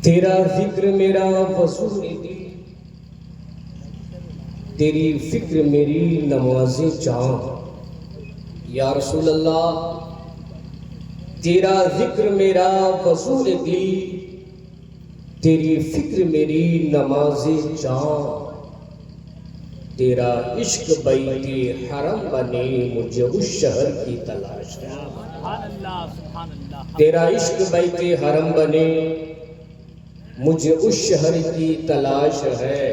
تیرا ذکر میرا وضو دی، تیری فکر میری نماز چاند۔ یا رسول اللہ تیرا ذکر میرا وضو دی، تیری فکر میری نماز چاند۔ تیرا عشق بیت حرم بنے مجھے اس شہر کی تلاش ہے۔ تیرا عشق بیت حرم بنے مجھے اس شہر کی تلاش ہے،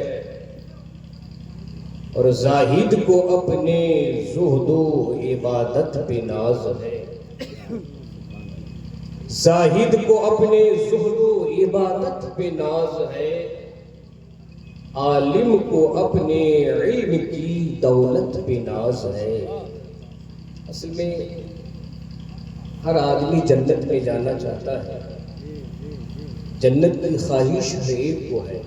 اور زاہد کو اپنے زہد و عبادت پہ ناز ہے۔ زاہد کو اپنے زہد و عبادت پہ ناز ہے، عالم کو اپنے علم کی دولت پہ ناز ہے۔ اصل میں ہر آدمی جنت میں جانا چاہتا ہے، جنت کی خواہش ہر ایک کو ہے۔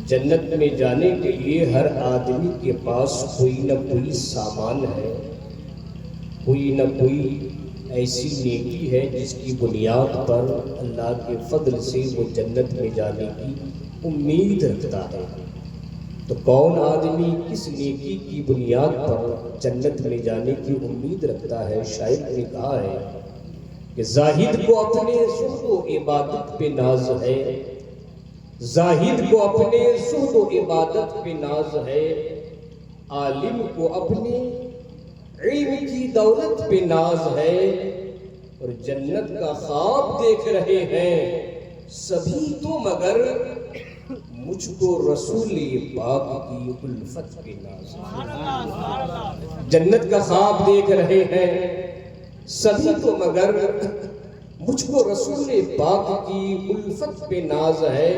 جنت میں جانے کے لیے ہر آدمی کے پاس کوئی نہ کوئی سامان ہے، کوئی نہ کوئی ایسی نیکی ہے جس کی بنیاد پر اللہ کے فضل سے وہ جنت میں جانے کی امید رکھتا ہے۔ تو کون آدمی کس نیکی کی بنیاد پر جنت میں جانے کی امید رکھتا ہے؟ شاعر نے کہا ہے کہ زاہد کو اپنے زہد و عبادت پہ ناز ہے، زاہد کو اپنے زہد و عبادت پہ ناز ہے، عالم کو اپنے علم کی دولت پہ ناز ہے، اور جنت کا خواب دیکھ رہے ہیں سبھی تو مگر مجھ کو رسول پاک کی الفت پہ ناز ہے۔ جنت کا خواب دیکھ رہے ہیں سبھی تو مگر مجھ کو رسول پاک کی الفت پہ ناز ہے،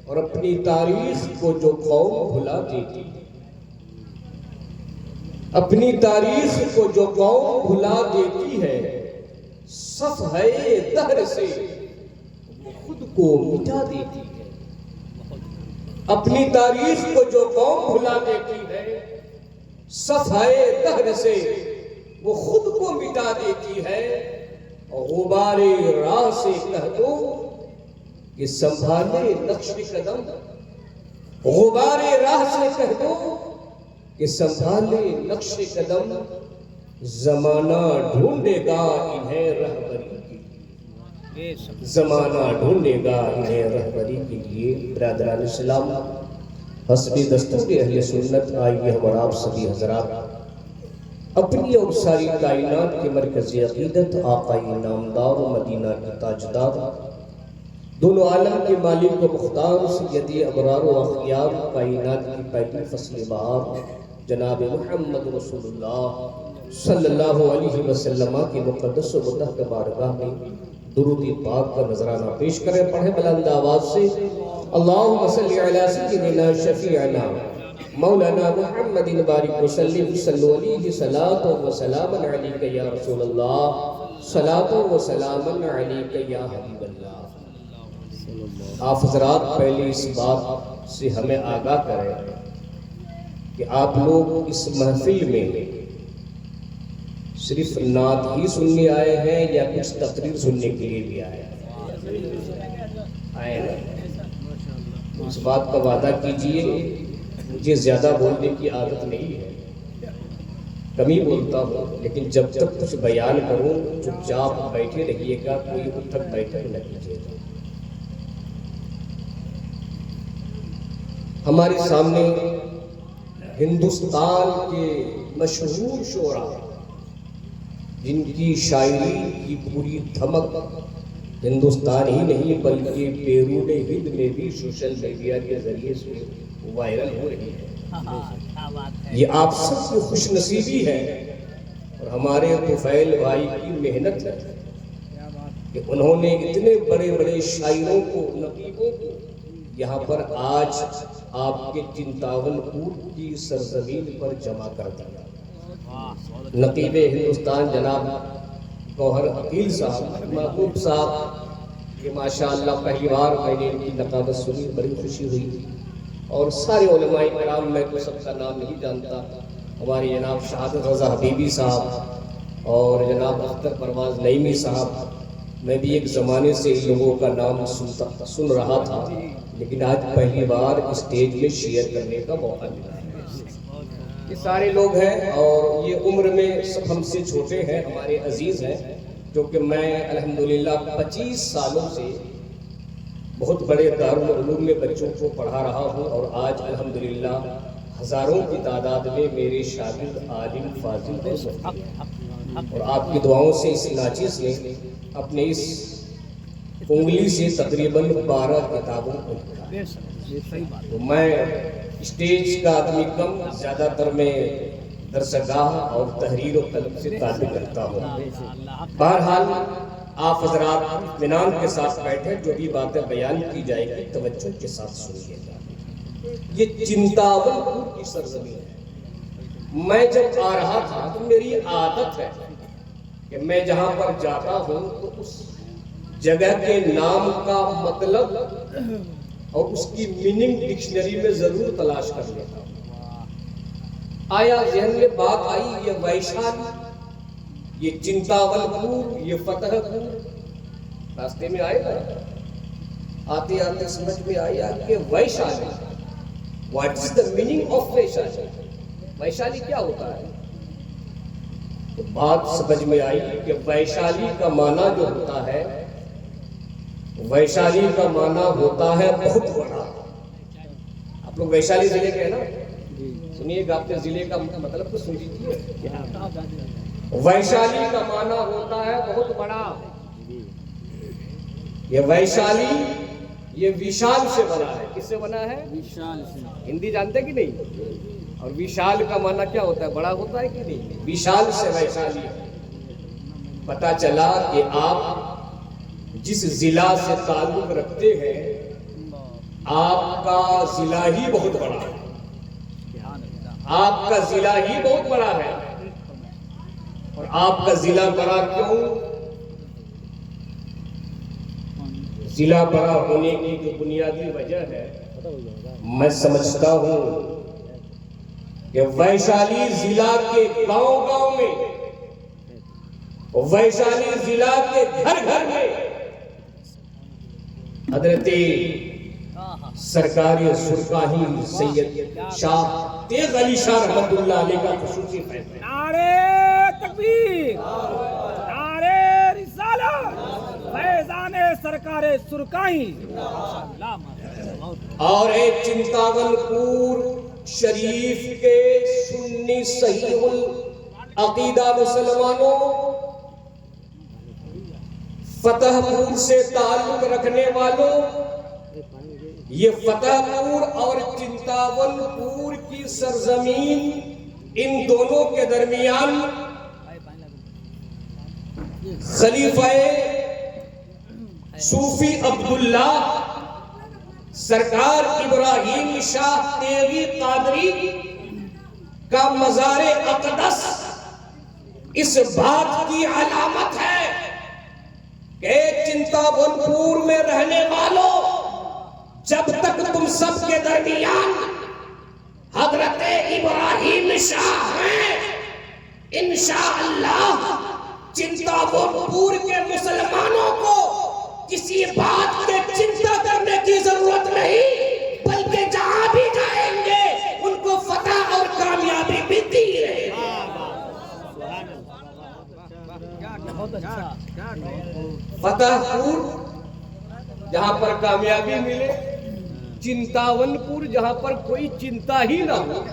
اور اپنی تاریخ کو جو قوم بھلا دیتی، اپنی تاریخ کو جو قوم بھلا دیتی ہے، صفحہ دہر سے وہ خود کو مٹا دیتی ہے۔ اپنی تاریخ کو جو قوم بھلا دیتی ہے، صفحہ دہر سے وہ خود کو مٹا دیتی ہے۔ غبار راہ سے کہہ دو کہ سنبھالے نقش قدم، غبار راہ سے کہہ دو کہ سنبھالے نقش قدم، زمانہ ڈھونڈے گا انہیں رہبری کے لیے، زمانہ ڈھونڈے گا انہیں رہبری کے لیے۔ برادران اسلام، حسب دستور اہل سنت آئیے ہم اور آپ سبھی حضرات اپنی اور ساری کائنات کے مرکزی عقیدت آقائی نامدار و مدینہ کی تاجدار، دونوں عالم کے مالک و مختار، سیدی ابرار و اخیار، کائنات کی پہلی فصل بہار جناب محمد رسول اللہ صلی اللہ علیہ وسلم کی مقدس و مطہر بارگاہ میں درود پاک کا نذرانہ پیش کریں۔ پڑھیں بلند آواز سے، اللہم صلی علی سیدنا شفیعنا مولانا محمد بارک وسلم، صلو علیہ صلاۃ و سلام علیک یا رسول اللہ، صلاۃ و سلام علیک یا حبیب اللہ۔ آپ حضرات پہلے اس بات سے ہمیں آگاہ کریں کہ آپ لوگ اس محفل میں صرف نعت ہی سننے آئے ہیں یا کچھ تقریر سننے کے لیے بھی آئے ہیں؟ اس بات کا وعدہ کیجئے، مجھے زیادہ بولنے کی عادت نہیں ہے، کم ہی بولتا ہوں، لیکن جب تک کچھ بیان کروں چپ چاپ بیٹھے رہیے گا، کوئی اٹھک بیٹھک نہ کیجیے گا۔ ہمارے سامنے ہندوستان کے مشہور شعراء جن کی شاعری کی پوری دھمک ہندوستان ہی نہیں بلکہ بیرون ہند میں بھی سوشل میڈیا کے ذریعے سے وائرل ہو رہی ہے، یہ آپ سب کی خوش نصیبی ہے اور ہمارے طفیل بھائی کی محنت ہے کہ انہوں نے اتنے بڑے بڑے شاعروں کو، نقیبوں کو یہاں پر آج آپ کے چنتاون پور کی سرزمین پر جمع کر دیا۔ نقیب ہندوستان جناب گوہر عقیل صاحب، محبوب صاحب، کہ ماشاءاللہ پہلی بار میں نے ان کی نقابت سنی، بڑی خوشی ہوئی، اور سارے علماء کرام، میں تو سب کا نام نہیں جانتا، ہمارے جناب شہادت رضا حبیبی صاحب اور جناب اختر پرواز نعیمی صاحب، میں بھی ایک زمانے سے ان لوگوں کا نام سن رہا تھا، لیکن آج پہلی بار اسٹیج میں شیئر کرنے کا موقع ملا ہے۔ یہ سارے لوگ ہیں اور یہ عمر میں سب ہم سے چھوٹے ہیں، ہمارے عزیز ہیں، کیونکہ میں الحمدللہ 25 سالوں سے بہت بڑے دارالعلوم میں بچوں کو پڑھا رہا ہوں، اور آج الحمدللہ ہزاروں کی تعداد میں میرے شاگرد عالم فاضل ہیں، اور آپ کی دعاؤں سے اس ناچیز نے اپنے اس انگلی سے تقریباً 12 کتابوں کو لکھا۔ تو میں اسٹیج کا آدمی کم، زیادہ تر میں درسگاہ اور تحریر و قلم سے تعلق رکھتا ہوں۔ بہرحال آپ حضرات اطمینان کے ساتھ بیٹھے، جو بھی باتیں بیان کی جائے گی توجہ کے ساتھ سنیے گا۔ یہ چنتاول پور کی سرزمین ہے۔ میں جب آ رہا تھا تو میری عادت ہے کہ میں جہاں پر جاتا ہوں تو اس جگہ کے نام کا مطلب اور اس کی میننگ ڈکشنری میں ضرور تلاش کر لیتا ہوں۔ آیا ذہن میں بات آئی، یہ ویشالی، یہ چنتاول پور، یہ فتح پور، راستے میں آئے گا، آتے آتے سمجھ میں آیا کہ Vaishali, what is the meaning of Vaishali, Vaishali کیا ہوتا ہے؟ تو بات سمجھ میں آئی کہ ویشالی کا معنی جو ہوتا ہے، ویشالی کا معنی ہوتا ہے بہت بڑا۔ آپ لوگ ویشالی ضلع کے ہیں نا، سنیے گا، اپنے ضلع کا مطلب تو سن لیجیے۔ ویشالی کا معنی ہوتا ہے بہت بڑا۔ یہ ویشالی یہ وشال سے بنا ہے۔ کس سے بنا ہے؟ وشال سے۔ ہندی جانتے کہ نہیں؟ اور وشال کا معنی کیا ہوتا ہے؟ بڑا ہوتا ہے کہ نہیں؟ وشال سے ویشالی۔ پتا چلا کہ آپ جس ضلع سے تعلق رکھتے ہیں، آپ کا ضلع ہی بہت بڑا ہے، آپ کا ضلع ہی بہت بڑا ہے۔ اور آپ کا ضلع بڑا کیوں؟ ضلع بڑا ہونے کی جو بنیادی وجہ ہے، میں سمجھتا ہوں کہ ویشالی ضلع کے گاؤں گاؤں میں، ویشالی ضلع کے گھر گھر میں حضرت سرکاری سرکاہی سید شاہ تیغ علی شاہ رحمت اللہ علیہ کا خصوصی فیض ہے۔ نعرہ تکبیر، نعرہ رسالت، فیضان سرکار سرکاہی۔ اور ایک چنتاول پور شریف کے سنی صحیح العقیدہ مسلمانوں، فتح پور سے تعلق رکھنے والوں، یہ فتح پور اور چنتاول پور کی سرزمین، ان دونوں کے درمیان خلیفہ صوفی عبداللہ سرکار ابراہیم شاہ تیغی قادری کا مزار اقدس اس بات کی علامت ہے کہ چنتاول پور میں رہنے والوں، جب تک تم سب کے درمیان حضرت ابراہیم شاہ ہیں، انشاءاللہ چنتاول پور کے مسلمانوں کو کسی بات کے چنتا کرنے کی ضرورت نہیں، بلکہ جہاں بھی جائیں گے ان کو فتح اور کامیابی ملتی رہے گی۔ فتح پور جہاں پر کامیابی ملے، چنتاول پور جہاں پر کوئی چنتا ہی نہ ہو۔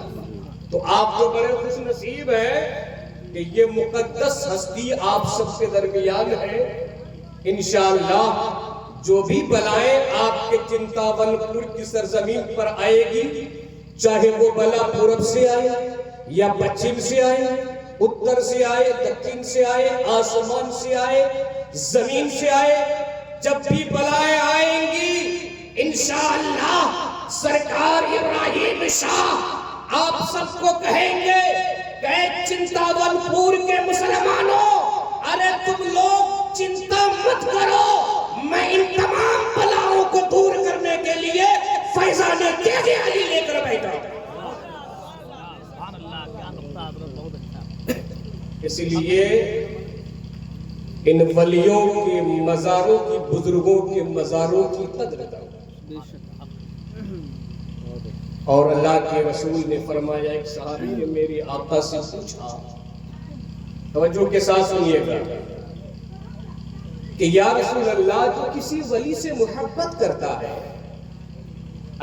تو آپ تو بڑے خوش نصیب ہیں کہ یہ مقدس ہستی آپ سب کے درمیان ہے۔ انشاءاللہ جو بھی بلائیں آپ کے چنتاول پور کی سرزمین پر آئے گی، چاہے وہ بلا پورب سے آئے یا پچھم سے آئے، اتر سے آئے، دکن سے آئے، آسمان سے آئے، زمین سے آئے، جب بھی بلائیں آئیں گی انشاءاللہ سرکار ابراہیم شاہ آپ سب کو کہیں گے کہ چنتاول پور کے مسلمانوں، ارے تم لوگ چنتا مت کرو، میں ان تمام بلاؤں کو دور کرنے کے لیے فیضان تیغ علی لے کر بیٹھا ہوں۔ اس لیے ان ولیوں کے مزاروں کی، بزرگوں کے مزاروں کی قدر کرو۔ اور اللہ کے رسول نے فرمایا، ایک صحابی نے میرے آقا سے پوچھا، توجہ کے ساتھ سنیے گا، کہ یا رسول اللہ، جو کسی ولی سے محبت کرتا ہے،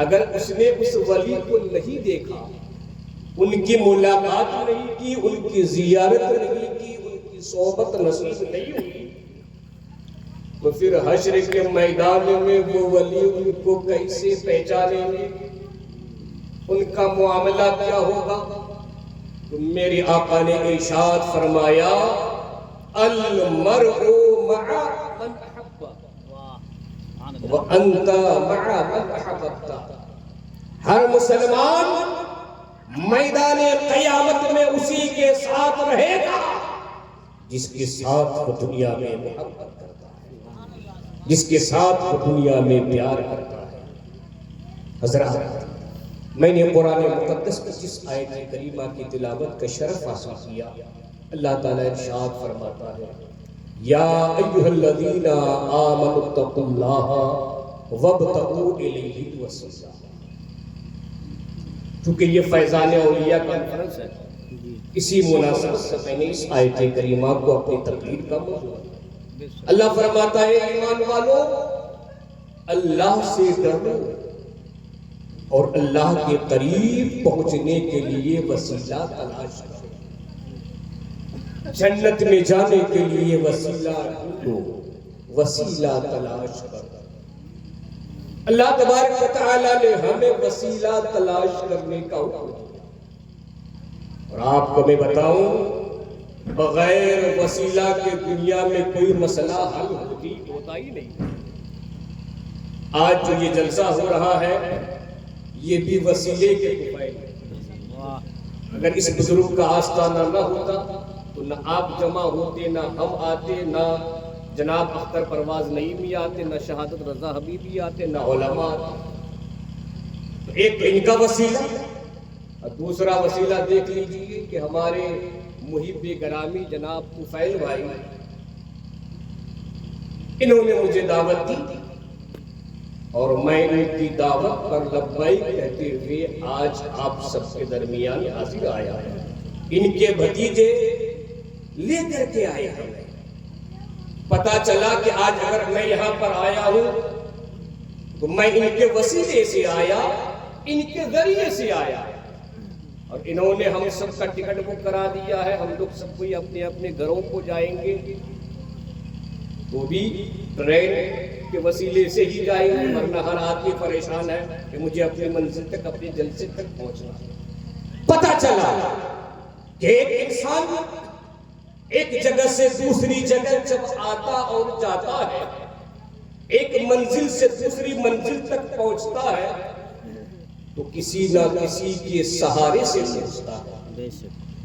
اگر اس نے اس ولی کو نہیں دیکھا، ان کی ملاقات نہیں کی، ان کی زیارت نہیں کی، ان کی صحبت نصیب نہیں ہوئی، تو پھر حشر کے میدان میں وہ ولی ان کو کیسے پہچانیں گے؟ ان کا معاملہ کیا ہوگا؟ تو میرے آقا نے ارشاد فرمایا، المرء مع من احب وانت مع من احببت۔ ہر مسلمان میدان قیامت میں اسی کے ساتھ رہے گا جس کے ساتھ وہ دنیا میں محبت کرتا ہے، جس کے ساتھ وہ دنیا میں پیار کرتا ہے۔ حضرات، میں نے قرآن مقدس کی جس آیت کریمہ کی تلاوت کا شرف حاصل کیا، اللہ تعالیٰ ارشاد فرماتا ہے، یا ایھا الذین آمنوا اتقوا اللہ وابتغوا الیہ الوسیلہ۔ چونکہ یہ فیضان اولیاء کانفرنس ہے، اسی مناسبت سے میں نے اس آیت کریمہ کو اپنی تقریر کا موضوع ہے۔ اللہ فرماتا ہے، ایمان والو، اللہ سے ڈرو اور اللہ کے قریب پہنچنے کے لیے وسیلہ تلاش کرو، جنت میں جانے کے لیے وسیلہ ڈھونڈو، وسیلہ تلاش کرو۔ اللہ تبارک و تعالیٰ نے ہمیں وسیلہ تلاش کرنے کا حکم دیا، اور آپ کو میں بتاؤں، بغیر وسیلہ کے دنیا میں کوئی مسئلہ حل ہوتا ہی نہیں۔ آج جو یہ جلسہ ہو رہا ہے، یہ بھی وسیلے کے طفیل ہے۔ اگر اس بزرگ کا آستانہ نہ ہوتا تو نہ آپ جمع ہوتے، نہ ہم آتے، نہ جناب اختر پرواز نعیمی آتے، نہ شہادت رضا حبیبی آتے، نہ علماء آتے۔ ایک ان کا وسیلہ، اور دوسرا وسیلہ دیکھ لیجئے کہ ہمارے محب گرامی جناب طفیل بھائی، انہوں نے مجھے دعوت دی، اور میں ان کی دعوت پر لبیک کہتے ہوئے آج آپ سب کے درمیان حاضر آیا ہے۔ ان کے بھتیجے لے کر کے آئے ہیں۔ پتا چلا کہ آج اگر میں یہاں پر آیا ہوں تو میں ان کے وسیلے سے آیا، ان کے ذریعے سے آیا، اور انہوں نے ہم سب کا ٹکٹ بک کرا دیا ہے۔ ہم لوگ سب کوئی اپنے اپنے گھروں کو جائیں گے، وہ بھی ٹرین کے وسیلے سے ہی جائیں گے، ورنہ ہر آدمی پریشان ہے کہ مجھے اپنی منزل تک، اپنے جلسے تک پہنچنا۔ پتا چلا کہ ایک انسان ایک جگہ سے دوسری جگہ جب آتا اور جاتا ہے، ایک منزل سے دوسری منزل تک پہنچتا ہے، تو کسی نہ کسی کے سہارے سے پہنچتا ہے،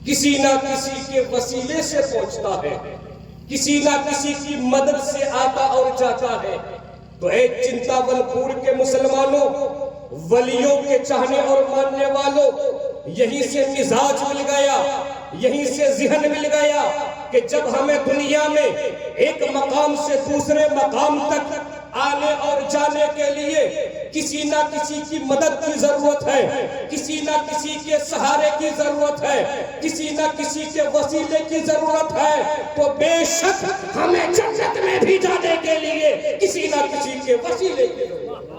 کسی نہ کسی کے وسیلے سے پہنچتا ہے، کسی نہ کسی کی مدد سے آتا اور جاتا ہے۔ تو اے چنتاون پور کے مسلمانوں، ولیوں کے چاہنے اور ماننے والوں، یہیں سے مزاج مل گیا، یہیں سے ذہن مل گیا کہ جب ہمیں دنیا میں ایک مقام سے دوسرے مقام تک آنے اور جانے کے لیے کسی نہ کسی کی مدد کی ضرورت ہے، کسی نہ کسی کے سہارے کی ضرورت ہے، کسی نہ کسی کے وسیلے کی ضرورت ہے، تو بے شک ہمیں جنت میں بھی جانے کے لیے کسی نہ کسی کے وسیلے کی ضرورت ہے۔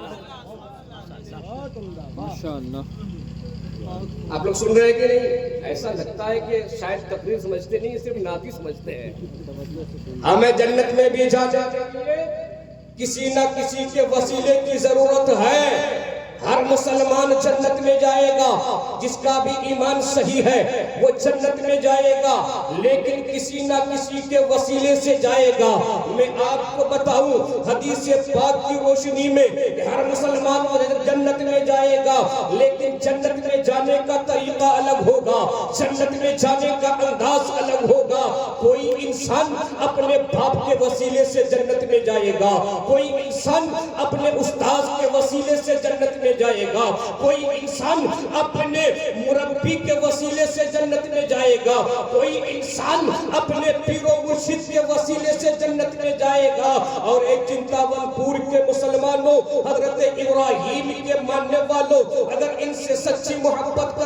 آپ لوگ سن رہے ہیں کہ نہیں؟ ایسا لگتا ہے کہ شاید تقریر سمجھتے نہیں، صرف نعتی سمجھتے ہیں۔ ہمیں جنت میں بھی جانے کے لیے کسی نہ کسی کے وسیلے کی ضرورت ہے۔ ہر مسلمان جنت میں جائے گا، جس کا بھی ایمان صحیح ہے وہ جنت میں جائے گا، لیکن کسی نہ کسی کے وسیلے سے جائے گا۔ میں آپ کو بتاؤں حدیث پاک کی روشنی میں کہ ہر مسلمان جنت میں جائے گا، لیکن جنت میں جانے کا طریقہ الگ ہوگا، جنت میں جانے کا انداز الگ ہوگا۔ ہوگا. کوئی انسان اپنے باپ کے وسیلے سے جنت میں جائے گا, کوئی انسان اپنے استاذ کے وسیلے سے جنت میں جائے گا, کوئی انسان اپنے مربی کے وسیلے سے جنت میں جائے گا, کوئی انسان اپنے پیر و مرشد کے وسیلے سے جنت میں جائے گا. اور ایک چنتاون پور کے مسلمانوں, حضرت ابراہیم کے ماننے والوں, اگر ان سے سچی محبت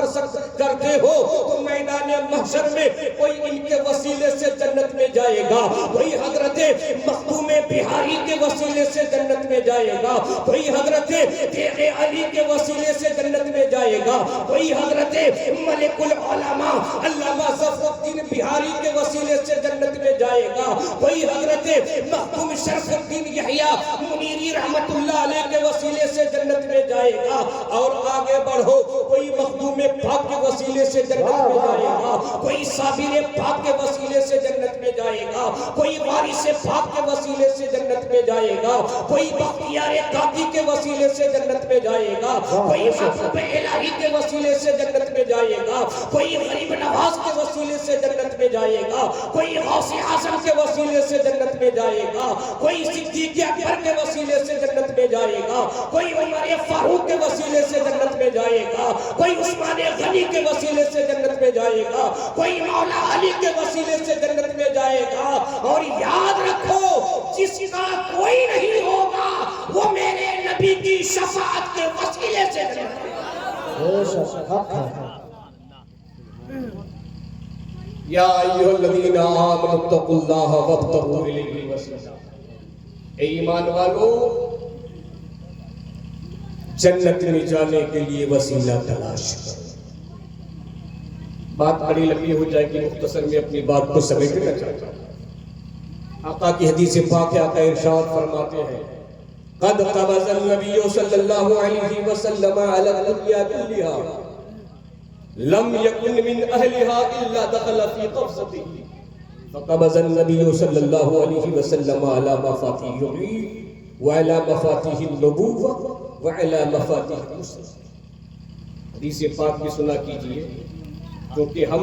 کرتے ہو تو میدان محشر میں کوئی ان کے وسیلے سے جنت میں جائے گا, کوئی حضرت مخدوم بہاری کے وسیلے سے جنت میں جائے گا, کوئی حضرت تیغ علی کے وسیلے سے جنت میں جائے گا, کوئی حضرت ملک العلماء علامہ ظفر الدین بہاری کے وسیلے سے جنت میں جائے گا, کوئی حضرت مخدوم شرف الدین یحییٰ منیری رحمت اللہ علیہ کے وسیلے سے جنت میں جائے گا. اور آگے بڑھو, کوئی مخدوم پاک کے وسیلے سے جنت میں جائے گا, کوئی صابر پاک کے وسیلے سے جنت میں جائے گا, کوئی وارث پاک کے وسیلے سے جنت میں جائے گا, کوئی بختیار قادی کے وسیلے سے جنت میں جائے گا, کوئی محبوب الہی کے وسیلے سے جنت میں جائے گا, کوئی غریب نواز کے وسیلے سے جنت میں جائے گا, کوئی غوث اعظم کے وسیلے سے جنت میں جائے گا, کوئی صدیق اکبر کے وسیلے سے جنت میں جائے گا, کوئی عمر فاروق کے وسیلے سے جنت میں جائے گا, کوئی عثمان غنی کے وسیلے سے جنت میں جائے گا, کوئی مولا علی کے وسیلے سے جنت میں جائے گا. اور یاد رکھو, جس کا کوئی نہیں ہوگا وہ میرے نبی کی شفاعت کے وسیلے سے جنت میں جائے گا. یا ایھا الذین آمنوا اتقوا اللہ وابتغوا الیہ الوسیلہ. اے ایمان والو, جنت میں جانے کے لیے وسیلہ تلاش کرو. بات بڑی لمبی ہو جائے گی, مختصر میں اپنی بات کو سمیٹنا چاہتا ہوں. آقا کی حدیث پاک ہے, آقا ارشاد فرماتے ہیں, قد قبض النبی صلی اللہ علیہ وسلم علی الدنیا کلھا لم یکن من اہلها الا دخل فی قبضته, فقبض النبی صلی اللہ علیہ وسلم علی مفاتیح الغیب وعلی مفاتیح النبوۃ وعلی مفاتیح الرسل. حدیث پاک بھی سنا کیجئے, کیونکہ ہم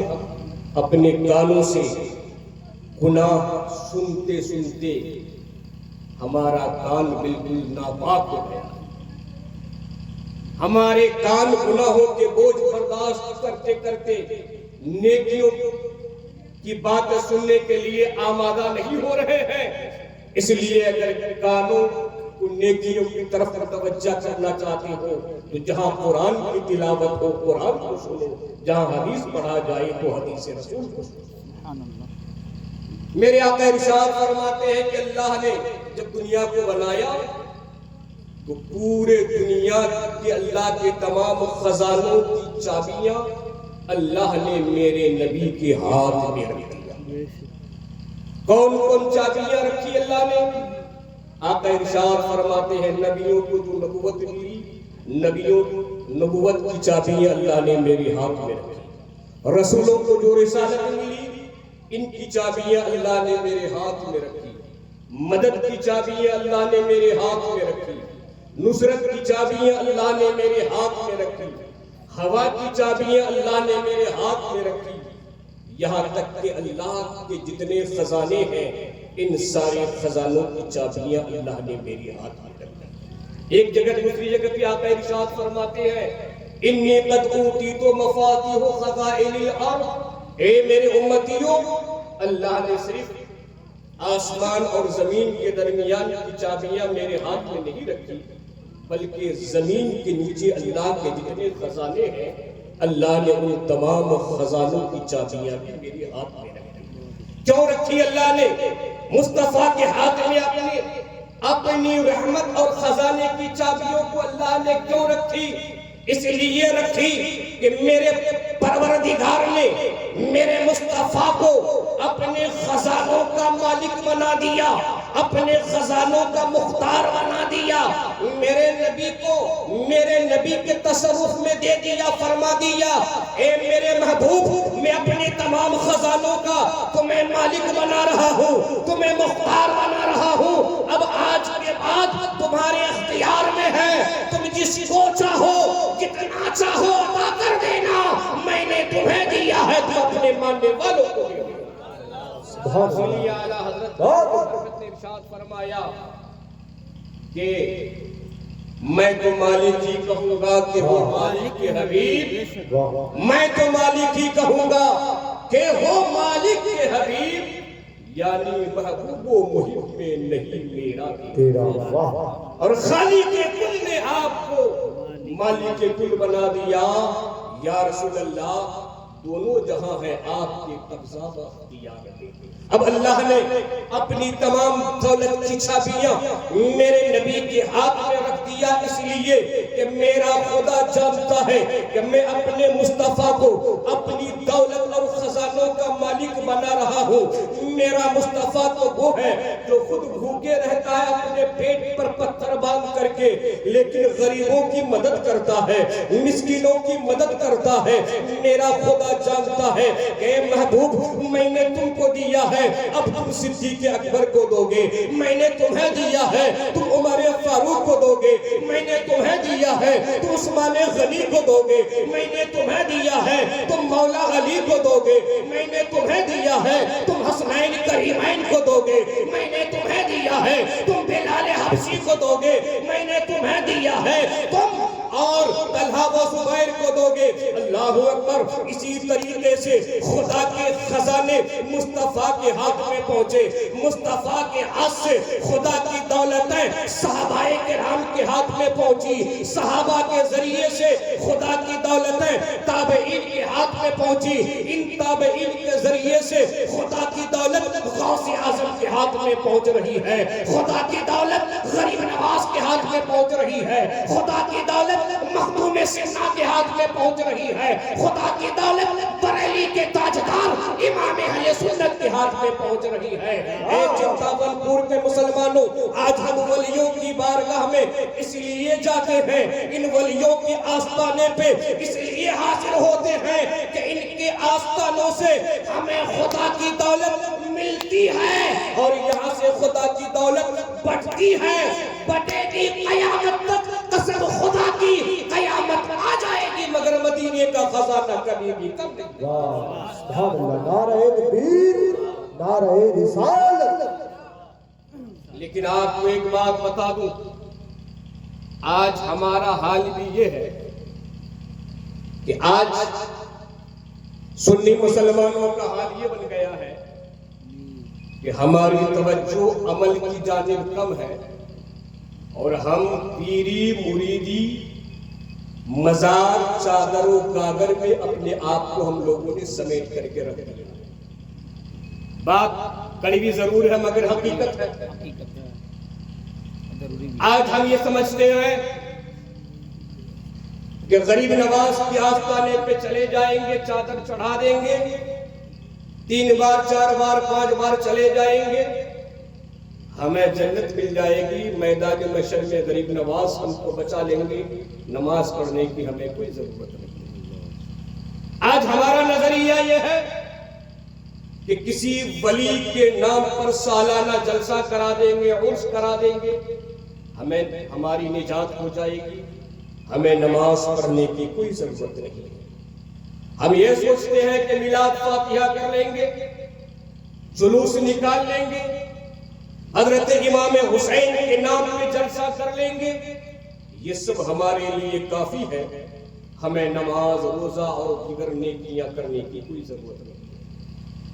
اپنے کانوں سے گناہ سنتے سنتے ہمارا کان بالکل ناپاک ہو گیا. ہمارے کان گناہوں کے بوجھ برداشت کرتے کرتے نیکیوں کی باتیں سننے کے لیے آمادہ نہیں ہو رہے ہیں. اس لیے اگر کانوں کو نیکیوں کی طرف توجہ کرنا چاہتے ہو تو جہاں قرآن کی تلاوت ہو قرآن کو سنو, جہاں حدیث پڑھا جائے تو حدیث رسول کو سنو. میرے آقا ارشاد فرماتے ہیں کہ اللہ نے جب دنیا کو بنایا تو پورے دنیا کے اللہ کے تمام خزانوں کی چابیاں اللہ نے میرے نبی کے ہاتھ میں رکھ دیا. کون کون چابیاں رکھی اللہ نے؟ آقا ارشاد فرماتے ہیں, نبیوں کو جو نبوت ملی, نبیوں نبوت کی چابیاں اللہ نے میرے ہاتھ میں رکھی. رسولوں کو جو رسالت ملی, ان کی چابیاں اللہ نے میرے ہاتھ میں رکھی. مدد کی چابیاں اللہ نے میرے ہاتھ میں رکھی. نصرت کی چابیاں اللہ نے میرے ہاتھ میں رکھی. ہوا کی چابیاں اللہ نے میرے ہاتھ میں رکھی. یہاں تک کہ اللہ کے جتنے خزانے ہیں ان سارے خزانوں کی چابیاں اللہ نے میرے ہاتھ میں رکھی. ایک جگہ دوسری جگہ پہ آقا ارشاد فرماتے ہیں, انی قد اوتیت مفاتیح خزائن الارض. اے میرے امتیوں, اللہ نے صرف آسمان اور زمین کے درمیان کی چابیاں میرے ہاتھ میں نہیں رکھی, بلکہ زمین کے نیچے اللہ کے جتنے خزانے ہیں اللہ نے ان تمام خزانوں کی چابیاں بھی میرے ہاتھ میں رکھی. کیوں رکھی اللہ نے؟ مصطفیٰ کے ہاتھ میں اپنی رحمت اور خزانے کی چابیوں کو اللہ نے کیوں رکھی؟ اس لیے رکھی کہ میرے پروردگار نے میرے مصطفیٰ کو اپنے خزانوں کا مالک بنا دیا, اپنے خزانوں کا مختار بنا دیا. میرے نبی کو میرے نبی کے تصرف میں دے دیا, فرما دیا, اے میرے محبوب, میں اپنے تمام خزانوں کا تمہیں مالک بنا رہا ہوں, تمہیں مختار بنا رہا ہوں. اب آج کے بعد تمہارے اختیار میں ہے, تم جس کو چاہو جتنا چاہو عطا کر دینا. میں نے تمہیں دیا ہے, تو اپنے ماننے والوں کو دے. سنیے اعلیٰ حضرت نے ارشاد فرمایا کہ میں تو مالک ہی کہوں گا کہ وہ مالک کے حبیب، میں تو مالک ہی کہوں گا کہ وہ مالک کے حبیب، یعنی محبوب و محب میں نہیں میرا تیرا اور خالق کل نے آپ کو مالک کل بنا دیا۔ یا رسول اللہ دونوں جہاں ہیں آپ کے قبضہ و اختیار میں۔ اب اللہ نے اپنی تمام دولت کی چابیاں میرے نبی کے ہاتھ میں رکھ دیا، اس لیے کہ میرا خدا جانتا ہے کہ میں اپنے مصطفیٰ کو اپنی دولت اور خزانوں کا مالک بنا رہا ہوں۔ میرا مصطفیٰ تو وہ ہے جو خود بھوکے رہتا ہے اپنے پیٹ پر پتھر باندھ کر کے، لیکن غریبوں کی مدد کرتا ہے، مسکینوں کی مدد کرتا ہے۔ میرا خدا جانتا ہے کہ اے محبوب میں نے تم کو دیا ہے، اب تم صدیق اکبر کو دو گے، میں نے تمہیں دیا ہے تم عمر فاروق کو دو گے، میں نے تمہیں دیا ہے تم عثمان غنی کو دو گے، میں نے تمہیں دیا ہے تم مولا علی کو دو گے، میں نے تمہیں دیا ہے تم حسنین کریمین کو دو گے، میں نے تمہیں دیا ہے تم بلال حبشی کو دو گے، میں نے تمہیں دیا ہے تم اور طلحہ و زبیر کو دو گے۔ اللہ اکبر۔ اسی طریقے سے خدا کے خزانے مصطفیٰ کے ہاتھ میں پہنچے، مصطفیٰ کے ہاتھ سے خدا کی دولتیں صحابہ کرام کے ہاتھ میں پہنچی، صحابہ کے ذریعے سے خدا کی دولتیں تابعین کے ہاتھ میں پہنچی، ان تابعین کے ذریعے سے خدا کی دولت غوث اعظم کے ہاتھ میں پہنچ رہی ہے، خدا کی دولت غریب نواز کے ہاتھ میں پہنچ رہی ہے، خدا کی دولت مخدوم سنا کے ہاتھ میں پہنچ رہی ہے، خدا کی دولت بریلی کے تاجدار امام اہل سنت کے ہاتھ میں پہنچ رہی ہے۔ اے چنتاون پور کے مسلمانوں، آج ہم ولیوں کی بارگاہ میں اس لیے جاتے ہیں، ان ولیوں کے آستانے پہ اس لیے حاضر ہوتے ہیں کہ ان کے آستانوں سے ہمیں خدا کی دولت ملتی ہے، اور یہاں سے خدا کی دولت بڑھتی ہے، بٹے گی قیامت تک، قسم خدا کی قیامت آ جائے گی مگر مدینے کا خزانہ کبھی بھی کم نہیں۔ سبحان اللہ، نعرہ تکبیر، نعرہ رسالت۔ لیکن آپ کو ایک بات بتا دوں، آج ہمارا حال بھی یہ ہے کہ آج سنی مسلمانوں کا حال یہ بن گیا ہے کہ ہماری توجہ عمل کی جانب کم ہے، اور ہم پیری مریدی مزار چادر و گاگر میں اپنے آپ کو ہم لوگوں نے سمیٹ کر کے رکھ دیا۔ بات کڑوی ضرور ہے مگر حقیقت ہے۔ آج ہم یہ سمجھتے ہیں کہ غریب نواز کے آستانے پہ چلے جائیں گے، چادر چڑھا دیں گے، 3 بار 4 بار 5 بار چلے جائیں گے، ہمیں جنت مل جائے گی، میدان محشر میں غریب نواز ہم کو بچا لیں گے، نماز پڑھنے کی ہمیں کوئی ضرورت نہیں۔ آج ہمارا نظریہ یہ ہے کہ کسی ولی کے نام پر سالانہ جلسہ کرا دیں گے، عرس کرا دیں گے، ہمیں ہماری نجات ہو جائے گی، ہمیں نماز پڑھنے کی کوئی ضرورت نہیں۔ ہم یہ سوچتے ہیں کہ میلاد فاتحہ کر لیں گے، جلوس نکال لیں گے، حضرت امام حسین کے نام پہ جلسہ کر لیں گے، یہ سب ہمارے لیے کافی ہے، ہمیں نماز روزہ اور دیگر نیکیاں کرنے کی کوئی ضرورت نہیں۔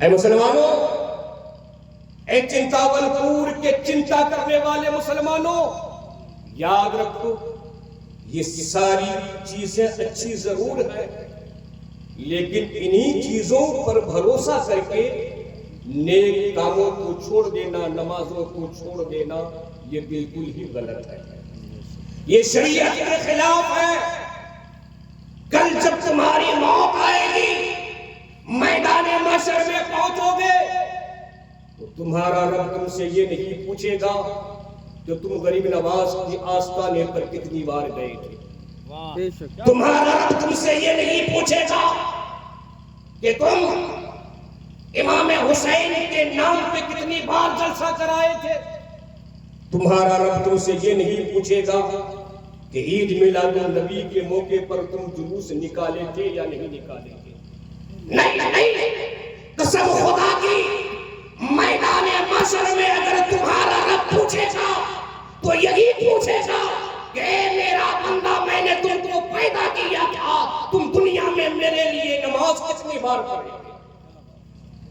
اے مسلمانوں، اے چنتاون پور کے چنتا کرنے والے مسلمانوں، یاد رکھو یہ ساری چیزیں اچھی ضرور ہیں، لیکن انہی چیزوں پر بھروسہ کر کے نیک کاموں کو چھوڑ دینا، نمازوں کو چھوڑ دینا، یہ بالکل ہی غلط ہے، یہ شریعت کے خلاف ہے۔ کل جب تمہاری موت آئے گی، میدان محشر میں پہنچو گے تو تمہارا رب تم سے یہ نہیں پوچھے گا کہ تم غریب نواز کی آستانے پر کتنی بار گئے تھے، تمہارا رب تم سے یہ نہیں پوچھے گا کہ تم امام حسین کے نام پہ کتنی بار جلسہ کرائے تھے، تمہارا رب تم سے یہ نہیں پوچھے گا کہ عید میلاد النبی کے موقع پر تم جلوس نکالے تھے یا نہیں نکالے تھے۔ نہیں، قسم خدا کی میدان محشر میں اگر تمہارا رب پوچھے گا تو یہی پوچھے گا کہ اے میرا بندہ، میں نے تم کو پیدا کیا تھا، تم دنیا میں میرے لیے نماز کتنی بار پڑھے تھے؟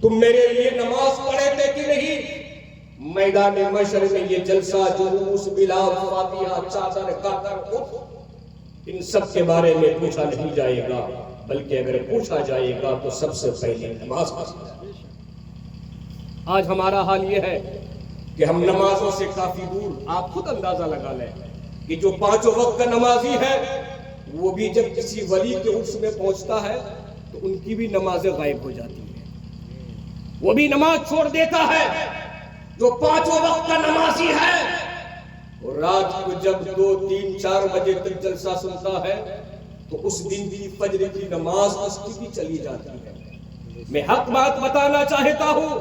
تم میرے لیے نماز پڑھے تھے کہ نہیں؟ میدان محشر میں یہ جلسہ، جلوس، میلاد، فاتحہ، چادر، قطر، ان سب کے بارے میں پوچھا نہیں جائے گا، بلکہ اگر پوچھا جائے گا تو سب سے پہلے نماز پڑھنا ہے۔ آج ہمارا حال یہ ہے کہ ہم نمازوں سے کافی دور۔ آپ خود اندازہ لگا لیں کہ جو 5 وقت کا نمازی ہے وہ بھی جب کسی ولی کے عرس میں پہنچتا ہے تو ان کی بھی نمازیں غائب ہو جاتی ہیں، وہ بھی نماز چھوڑ دیتا ہے۔ جو 5 وقت کا نمازی ہے اور رات کو جب 2، 3، 4 بجے تک جلسہ سنتا ہے تو اس دن کی فجر کی نماز اس کی بھی چلی جاتی ہے۔ میں حق بات بتانا چاہتا ہوں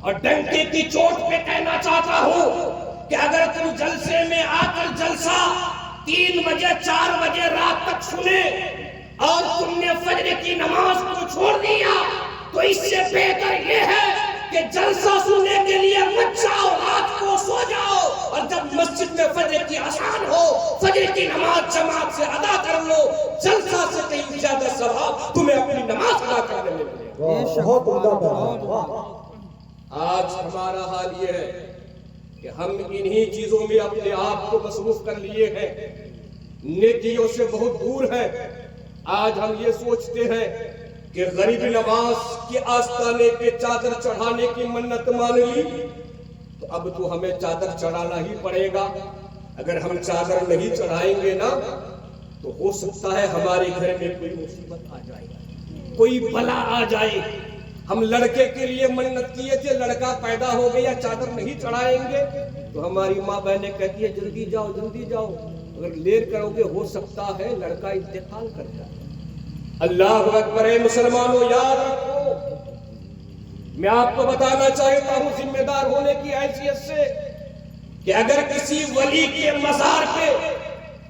اور ڈنکے کی چوٹ پہ کہنا چاہتا ہوں کہ اگر تم جلسے میں آ کر جلسہ 3 بجے 4 بجے رات تک سنے اور تم نے فجر کی نماز کو چھوڑ دیا تو اس سے بہتر یہ ہے کہ جلسہ سننے کے لیے مت جاؤ، رات کو سو جاؤ، اور جب مسجد میں فجر کی اذان ہو فجر کی نماز جماعت سے ادا کر لو۔ جلسہ سے کہیں زیادہ ثواب تمہیں اپنی نماز ادا کرنے میں ملے گا۔ بہت عمدہ بات۔ آج ہمارا حال یہ ہے کہ ہم انہی چیزوں میں اپنے آپ کو مصروف کر لیے ہیں، نیکیوں سے بہت دور ہیں۔ آج ہم یہ سوچتے ہیں کہ غریب نواز کے آستانے پہ چادر چڑھانے کی منت مان لی تو اب تو ہمیں چادر چڑھانا ہی پڑے گا۔ اگر ہم چادر نہیں چڑھائیں گے نا تو ہو سکتا ہے ہمارے گھر میں کوئی مصیبت آ جائے، کوئی بلا آ جائے۔ ہم لڑکے کے لیے منت کیے تھے، لڑکا پیدا ہو گیا، چادر نہیں چڑھائیں گے تو ہماری ماں بہنیں کہتی ہے جلدی جاؤ جلدی جاؤ، اگر لیر کرو گے ہو سکتا ہے لڑکا انتقال کر جائے۔ اللہ اکبر۔ مسلمانوں یاد رکھو، میں آپ کو بتانا چاہتا ہوں ذمہ دار ہونے کی حیثیت سے کہ اگر کسی ولی کے مزار پہ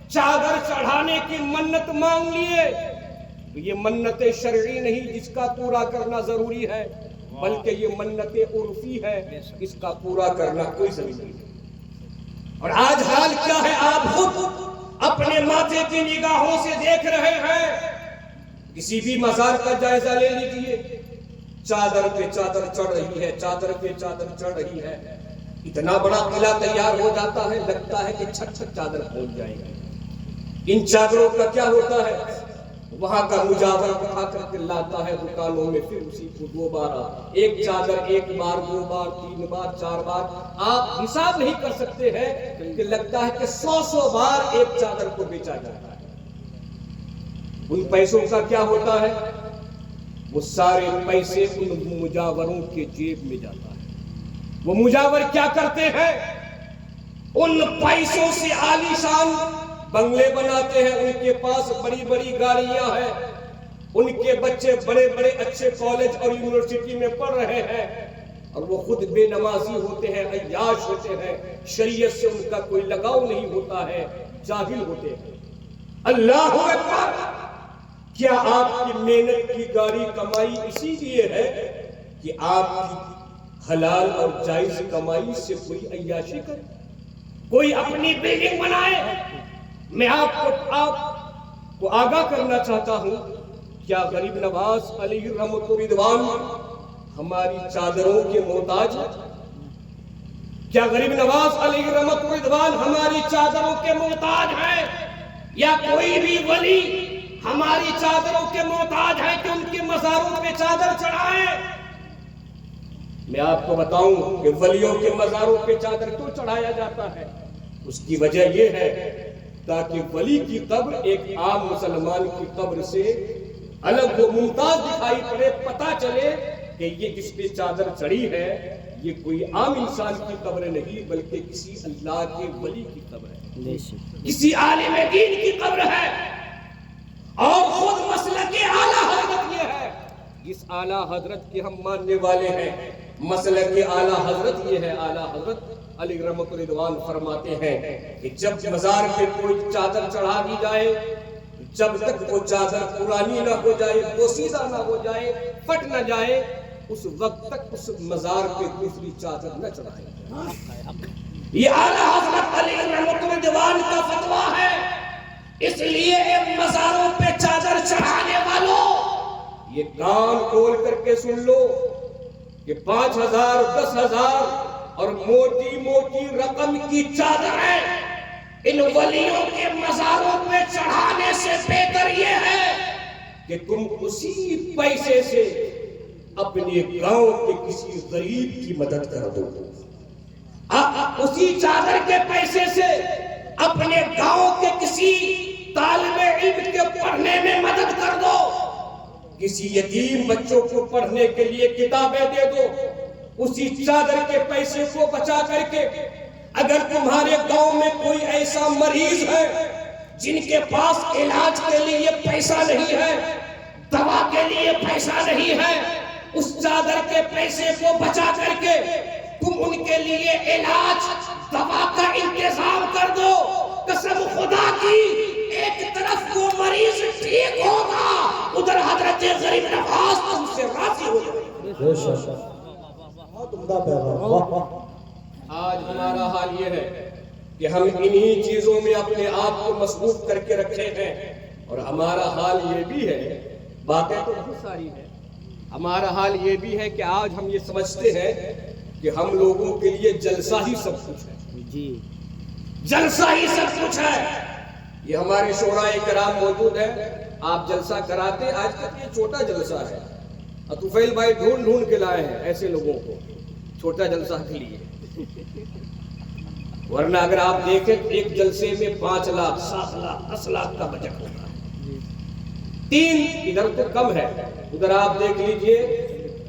چادر چڑھانے کی منت مانگ لیے تو یہ منت شرعی نہیں جس کا پورا کرنا ضروری ہے، بلکہ یہ منت عرفی ہے، اس کا پورا کرنا کوئی ضروری نہیں۔ اور آج حال کیا ہے آپ خود اپنے ماتھے کی نگاہوں سے دیکھ رہے ہیں۔ کسی بھی مزار کا جائزہ لے لیجئے، چادر پہ چادر چڑھ رہی ہے، چادر پہ چادر چڑھ رہی ہے، اتنا بڑا قلعہ تیار ہو جاتا ہے، لگتا ہے کہ چھٹ چھٹ چادر پہنچ جائے گی۔ ان چادروں کا کیا ہوتا ہے؟ وہاں کا مجاور اٹھا کر کے لاتا ہے دکانوں میں، پھر اسی کو دوبارہ ایک چادر 1 بار 2 بار 3 بار 4 بار، آپ حساب نہیں کر سکتے ہیں کہ لگتا ہے کہ 100 بار ایک چادر کو بیچا جاتا ہے۔ ان پیسوں کا کیا ہوتا ہے؟ وہ سارے پیسے ان مجاوروں کے جیب میں جاتا ہے۔ وہ مجاور کیا کرتے ہیں؟ ان پیسوں سے عالیشان بنگلے بناتے ہیں، ان کے پاس بڑی بڑی گاڑیاں ہیں، ان کے بچے بڑے بڑے اچھے کالج اور یونیورسٹی میں پڑھ رہے ہیں، اور وہ خود بے نمازی ہوتے ہیں، عیاش ہوتے ہیں، شریعت سے ان کا کوئی لگاؤ نہیں ہوتا ہے، جاہل ہوتے ہیں۔ اللہ اکبر! کیا آپ کی محنت کی گاڑی کمائی اسی لیے ہے کہ آپ کی حلال اور جائز کمائی سے کوئی عیاشی کرے، کوئی اپنی بلڈنگ بنائے؟ میں آپ کو آگاہ کرنا چاہتا ہوں، کیا غریب نواز علیہ رحمت و رضوان ہماری چادروں کے محتاج ہے؟ کیا غریب نواز علیہ رحمت و رضوان ہماری چادروں کے محتاج ہے؟ یا کوئی بھی ولی ہماری چادروں کے محتاج ہے کہ ان کے مزاروں پہ چادر چڑھائیں؟ میں آپ کو بتاؤں کہ ولیوں کے مزاروں پہ چادر کیوں چڑھایا جاتا ہے؟ اس کی وجہ یہ ہے تاکہ ولی کی قبر ایک عام مسلمان کی قبر سے الگ و ممتاز دکھائی پڑے، پتہ چلے کہ یہ جس پہ چادر چڑھی ہے یہ کوئی عام انسان کی قبر نہیں بلکہ کسی اللہ کے ولی کی قبر ہے، کسی عالم دین کی قبر ہے۔ اور خود مسلک اعلیٰ حضرت یہ ہے، جس اعلیٰ حضرت کے ہم ماننے والے ہیں، مسلک اعلیٰ حضرت یہ ہے۔ اعلیٰ حضرت علی رحمت رضوان فرماتے ہیں کہ جب مزار پہ کوئی چادر چڑھا دی جائے، جب تک وہ چادر پرانی نہ ہو جائے، بوسیدہ نہ ہو جائے، پھٹ نہ جائے، اس وقت تک اس مزار پہ دوسری چادر نہ چڑھائیں۔ یہ اعلیٰ حضرت علی رحمۃ اللہ دیوان کا فتویٰ ہے۔ اس لیے مزاروں پہ چادر چڑھانے والوں، یہ کان کھول کر کے سن لو کہ 5,000 10,000 اور موٹی موٹی رقم کی چادر ہے، ان ولیوں کے مزاروں پہ چڑھانے سے بہتر یہ ہے کہ تم اسی پیسے سے اپنے گاؤں کے کسی غریب کی مدد کر دو، اسی چادر کے پیسے سے اپنے گاؤں کے کسی طالب علم کے پڑھنے میں مدد کر دو، کسی یتیم بچوں کو پڑھنے کے لیے کتابیں دے دو، اسی چادر کے پیسے کو بچا کر کے اگر تمہارے گاؤں میں کوئی ایسا مریض ہے جن کے پاس علاج کے لیے پیسہ نہیں ہے، دوا کے لیے پیسہ نہیں ہے، اس چادر کے پیسے کو بچا کر کے تم ان کے لیے علاج دوا کا انتظام کر دو، قسم خدا کی ایک طرف وہ مریض ٹھیک ہوگا، ادھر حضرت غریب نواز تم سے راضی ہو جائے۔ بے شک بہت عمدہ پیغام، واہ واہ۔ آج ہمارا حال یہ ہے کہ ہم انہی چیزوں میں اپنے آپ کو مصروف کر کے رکھے ہیں، اور ہمارا حال یہ بھی ہے، باتیں تو بہت ساری ہیں، ہمارا حال یہ بھی ہے کہ آج ہم یہ سمجھتے ہیں کہ ہم لوگوں کے لیے جلسہ ہی سب کچھ ہے، جی جلسہ ہی سب کچھ ہے۔ یہ ہمارے شعراء کرام موجود ہیں، آپ جلسہ کراتے، آج تک یہ چھوٹا جلسہ ہے، طفیل بھائی ڈھونڈ ڈھونڈ کے لائے ہیں ایسے لوگوں کو چھوٹا جلسہ کے لیے، ورنہ اگر آپ دیکھیں ایک جلسے میں 5 لاکھ 7 لاکھ 10 لاکھ کا بجٹ ہوتا ہے، 3 ادھر تو کم ہے، ادھر آپ دیکھ لیجئے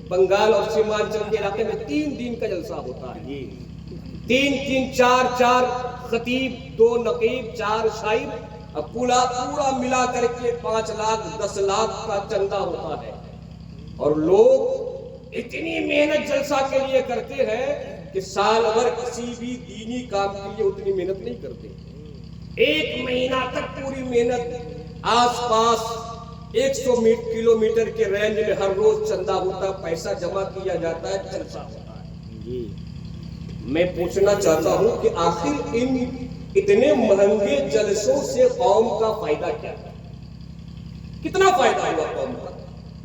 بنگال اور سیمانچل کے علاقے میں 3 دن کا جلسہ ہوتا ہے، 3 4 خطیب 2 نقیب 4 شاعر، اب پورا ملا کر کے 5 لاکھ 10 لاکھ کا چندہ ہوتا ہے، اور لوگ اتنی محنت جلسہ کے لیے کرتے ہیں کہ سال بھر کسی بھی دینی کام کے لیے اتنی محنت نہیں کرتے، 1 مہینہ تک پوری محنت، آس پاس 100 کلومیٹر کے رینج میں ہر روز چندہ ہوتا ہے، پیسہ جمع کیا جاتا ہے، جلسہ ہوتا ہے۔ میں پوچھنا چاہتا ہوں کہ آخر ان اتنے مہنگے جلسوں سے قوم کا فائدہ کیا ہے؟ کتنا فائدہ ہوا قوم کا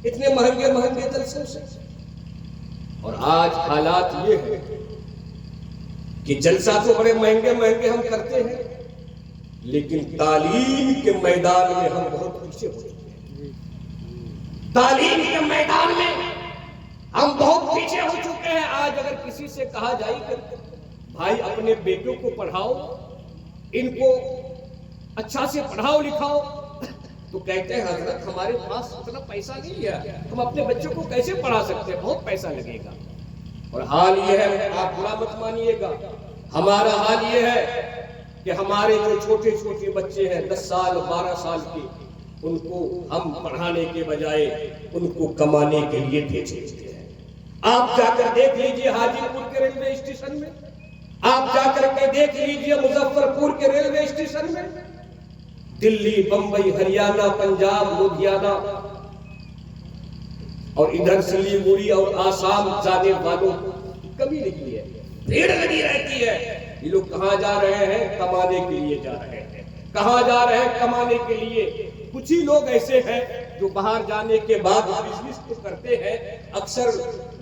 اتنے مہنگے جلسوں سے؟ اور آج حالات یہ ہے کہ جلسہ تو بڑے مہنگے ہم کرتے ہیں، لیکن تعلیم کے میدان میں ہم بہت پیچھے ہو چکے ہیں، تعلیم کے میدان میں ہم بہت پیچھے ہو چکے ہیں۔ آج اگر کسی سے کہا جائے کہ بھائی اپنے بیٹوں کو پڑھاؤ، ان کو اچھا سے پڑھاؤ لکھاؤ، تو کہتے ہیں حضرت ہمارے پاس اتنا پیسہ نہیں ہے، ہم اپنے بچوں کو کیسے پڑھا سکتے ہیں، بہت پیسہ لگے گا۔ اور حال یہ ہے، آپ برا مت مانیے گا، ہمارا حال یہ ہے کہ ہمارے جو چھوٹے بچے ہیں 10 سال 12 سال کے، ان کو ہم پڑھانے کے بجائے ان کو کمانے کے لیے بھیجتے ہیں۔ آپ جا کر دیکھ لیجئے حاجی پور کے ریلوے اسٹیشن میں، آپ جا کر کے دیکھ لیجئے مظفر پور کے ریلوے اسٹیشن میں، دلی، بمبئی، ہریانہ، پنجاب، لدھیانہ اور ادھر سلیگوڑی اور آسام جانے والوں کی کمی نہیں ہے، بھیڑ لگی رہتی ہے۔ یہ لوگ کہاں جا رہے ہیں؟ کمانے کے لیے جا رہے ہیں۔ کہاں جا رہے ہیں؟ کمانے کے لیے۔ کچھ ہی لوگ ایسے ہیں جو باہر جانے کے بعد بزنس تو کرتے ہیں، اکثر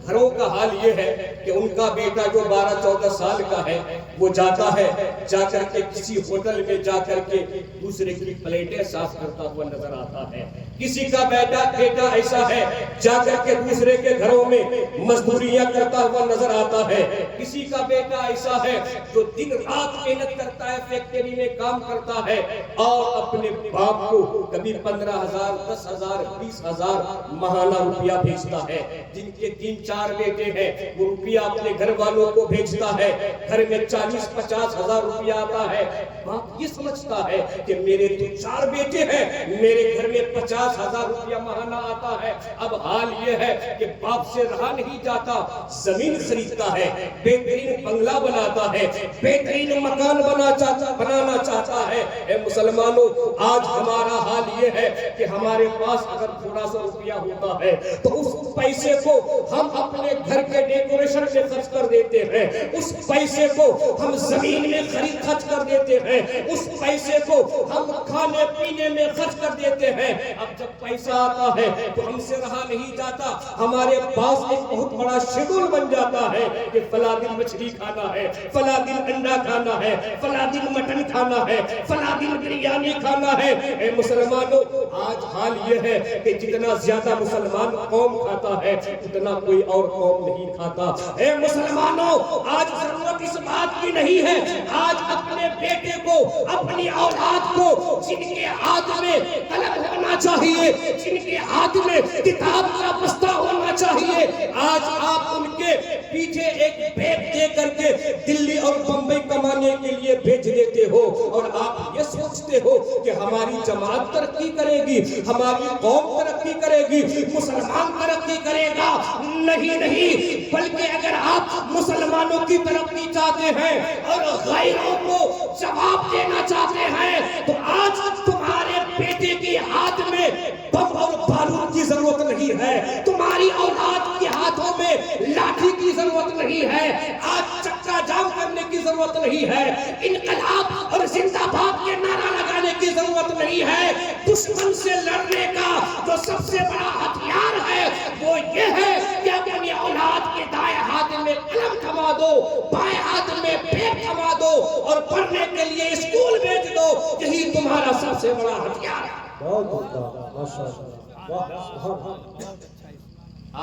گھروں کا حال یہ ہے کہ ان کا بیٹا جو 12-14 سال کا ہے وہ جاتا ہے، جا کر کے کسی ہوٹل میں جا کر کے دوسرے کی پلیٹیں صاف کرتا ہوا نظر آتا ہے۔ کسی کا بیٹا ایسا ہے جا کر کے دوسرے کے گھروں میں مزدوریاں کرتا ہوا نظر آتا ہے۔ کسی کا بیٹا ایسا ہے جو دن رات محنت کرتا ہے، فیکٹری میں کام کرتا ہے اور اپنے باپ کو کبھی 15,000 10,000 20,000 ماہانہ روپیہ بھیجتا ہے۔ جن کے 3-4 بیٹے ہیں وہ روپیہ اپنے گھر والوں کو بھیجتا ہے، گھر میں 40-50 ہزار روپیہ آتا ہے۔ باپ یہ سمجھتا ہے کہ میرے تو 4 بیٹے ہیں، میرے گھر میں 50,000 روپیہ ماہانہ آتا ہے۔ اب حال یہ ہے کہ باپ سے رہا نہیں جاتا، زمین خریدتا ہے، بہترین بنگلہ بناتا ہے، بہترین مکان بنانا چاہتا ہے۔ اے مسلمانوں، آج ہمارا حال حال یہ ہے کہ ہمارے پاس اگر تھوڑا سا روپیہ ہوتا ہے تو اس پیسے کو ہم اپنے گھر کے ڈیکوریشن میں خرچ کر دیتے ہیں، اس پیسے کو ہم زمین میں خرچ کر دیتے ہیں، اس پیسے کو ہم کھانے پینے میں خرچ کر دیتے ہیں۔ اب جب پیسہ آتا ہے تو ہم سے رہا نہیں جاتا، ہمارے پاس ایک بہت بڑا شیڈول بن جاتا ہے کہ فلاں دن مچھلی کھانا ہے، فلاں دن انڈا کھانا ہے، فلاں دن مٹن کھانا ہے، فلاں دن بریانی کھانا ہے۔ اے مسلمانوں، آج حال یہ ہے کہ جتنا زیادہ مسلمان قوم کھاتا ہے اتنا کوئی اور قوم نہیں کھاتا۔ اے مسلمانوں، آج ضرورت اس بات کی نہیں ہے، آج اپنے بیٹے کو، اپنی اولاد کو جن کے ہاتھ میں قلم ہونا چاہیے، جن کے ہاتھ میں کتاب کا بستہ ہونا چاہیے، آج آپ ان کے پیچھے ایک بیگ دے کر کے دلی اور بمبئی کمانے کے لیے بھیج دیتے ہو، اور آپ یہ سوچتے ہو کہ ہماری جماعت ترقی کرے گی، ہماری قوم ترقی کرے گی، مسلمان ترقی کرے گا۔ نہیں نہیں، بلکہ اگر آپ مسلمانوں کی ترقی چاہتے ہیں اور غیروں کو جواب دینا چاہتے ہیں تو آج تمہارے بیٹے کے ہاتھ میں بم اور بارود کی ضرورت نہیں ہے، تمہاری اولاد کے ہاتھوں میں لاٹھی کی ضرورت نہیں ہے، آج چکا جام کرنے کی ضرورت نہیں ہے، انقلاب اور زندہ باد کے نعرہ لگانے کی ضرورت نہیں ہے۔ دشمن سے لڑنے کا جو سب سے بڑا ہتھیار ہے وہ یہ ہے کہ اپنی اولاد کے دائیں ہاتھ میں قلم تھما دو، بائیں ہاتھ میں بیگ تھما دو اور پڑھنے کے لیے اسکول بھیج دو، یہی تمہارا سب سے بڑا ہتھیار ہے۔ بہت بہت ماشاءاللہ، واہ۔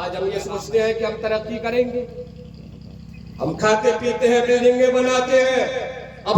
آج ہم یہ سوچتے ہیں کہ ہم ترقی کریں گے، ہم کھاتے پیتے ہیں، بلڈنگیں بناتے ہیں، اب